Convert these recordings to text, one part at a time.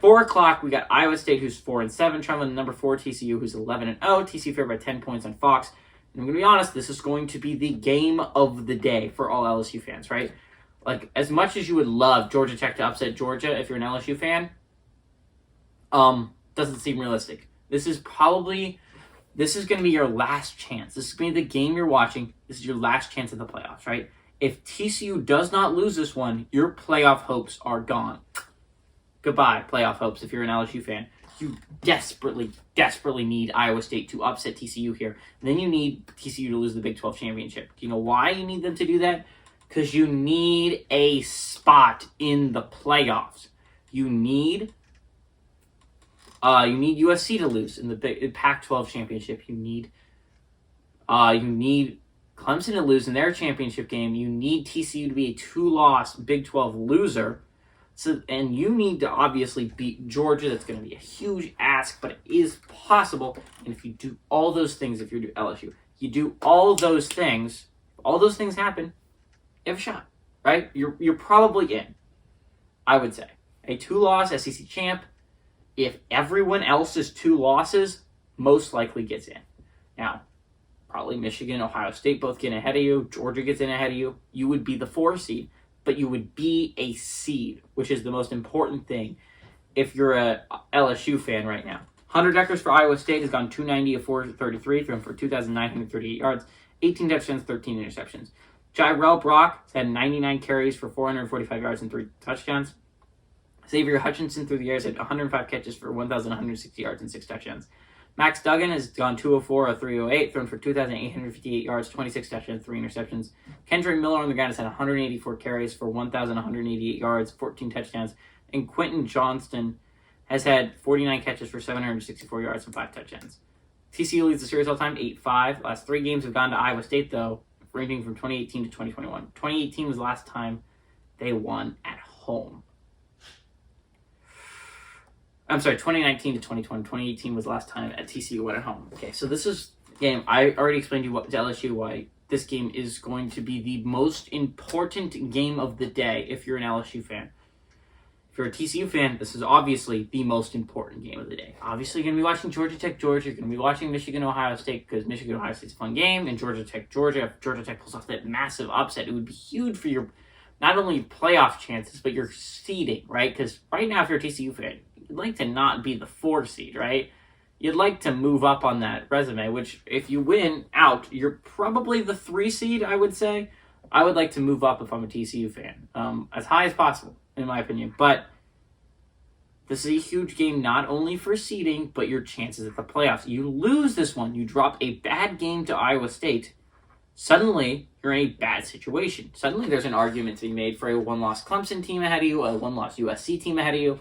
4 o'clock, we got Iowa State, who's 4-7, traveling to number 4 TCU, who's 11-0. TCU favored by 10 points on Fox. And I'm going to be honest, this is going to be the game of the day for all LSU fans, right? Like, as much as you would love Georgia Tech to upset Georgia if you're an LSU fan, doesn't seem realistic. This is going to be your last chance. This is going to be the game you're watching. This is your last chance at the playoffs, right? If TCU does not lose this one, your playoff hopes are gone. Goodbye, playoff hopes, if you're an LSU fan. You desperately, desperately need Iowa State to upset TCU here. And then you need TCU to lose the Big 12 championship. Do you know why you need them to do that? Because you need a spot in the playoffs. You need USC to lose in the Pac-12 championship. You need Clemson to lose in their championship game. You need TCU to be a 2-loss Big 12 loser. And you need to obviously beat Georgia. That's going to be a huge ask, but it is possible. And if you do all those things, if you're LSU, you do all those things happen, you have a shot, right? You're probably in, I would say. A 2-loss SEC champ, if everyone else's 2 losses, most likely gets in. Now, probably Michigan, Ohio State both get ahead of you. Georgia gets in ahead of you. You would be the 4 seed, but you would be a seed, which is the most important thing if you're a LSU fan right now. Hunter Deckers for Iowa State has gone 290 of 433, thrown for 2,938 yards, 18 touchdowns, 13 interceptions. Jyrell Brock has had 99 carries for 445 yards and 3 touchdowns. Xavier Hutchinson through the air has had 105 catches for 1,160 yards and 6 touchdowns. Max Duggan has gone 204 of 308, thrown for 2,858 yards, 26 touchdowns, 3 interceptions. Kendra Miller on the ground has had 184 carries for 1,188 yards, 14 touchdowns. And Quentin Johnston has had 49 catches for 764 yards and 5 touchdowns. TCU leads the series all time, 8-5. Last 3 games have gone to Iowa State, though, ranging from 2018 to 2021. 2018 was the last time they won at home. I'm sorry, 2019 to 2020. 2018 was the last time at TCU went at home. Okay, so this is a game. I already explained to LSU why this game is going to be the most important game of the day if you're an LSU fan. If you're a TCU fan, this is obviously the most important game of the day. Obviously, you're going to be watching Georgia Tech, Georgia. You're going to be watching Michigan, Ohio State, because Michigan, Ohio State's a fun game, and Georgia Tech, Georgia. If Georgia Tech pulls off that massive upset, it would be huge for your not only playoff chances, but your seeding, right? Because right now, if you're a TCU fan, you'd like to not be the 4 seed, right? You'd like to move up on that resume, which if you win out, you're probably the 3 seed, I would say. I would like to move up if I'm a TCU fan, as high as possible, in my opinion. But this is a huge game, not only for seeding, but your chances at the playoffs. You lose this one, you drop a bad game to Iowa State, suddenly you're in a bad situation. Suddenly there's an argument to be made for a 1-loss Clemson team ahead of you, a 1-loss USC team ahead of you,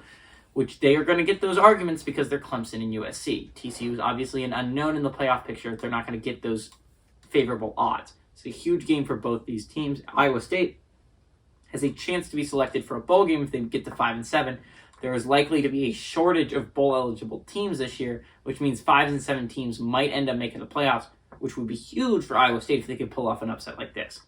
which they are going to get those arguments because they're Clemson and USC. TCU is obviously an unknown in the playoff picture. They're not going to get those favorable odds. It's a huge game for both these teams. Iowa State has a chance to be selected for a bowl game if they get to 5-7. There is likely to be a shortage of bowl-eligible teams this year, which means 5 and 7 teams might end up making the playoffs, which would be huge for Iowa State if they could pull off an upset like this.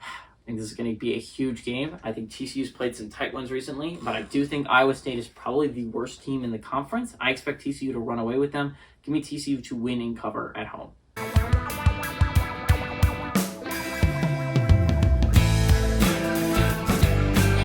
I think this is going to be a huge game. I think TCU's played some tight ones recently, but I do think Iowa State is probably the worst team in the conference. I expect TCU to run away with them. Give me TCU to win and cover at home.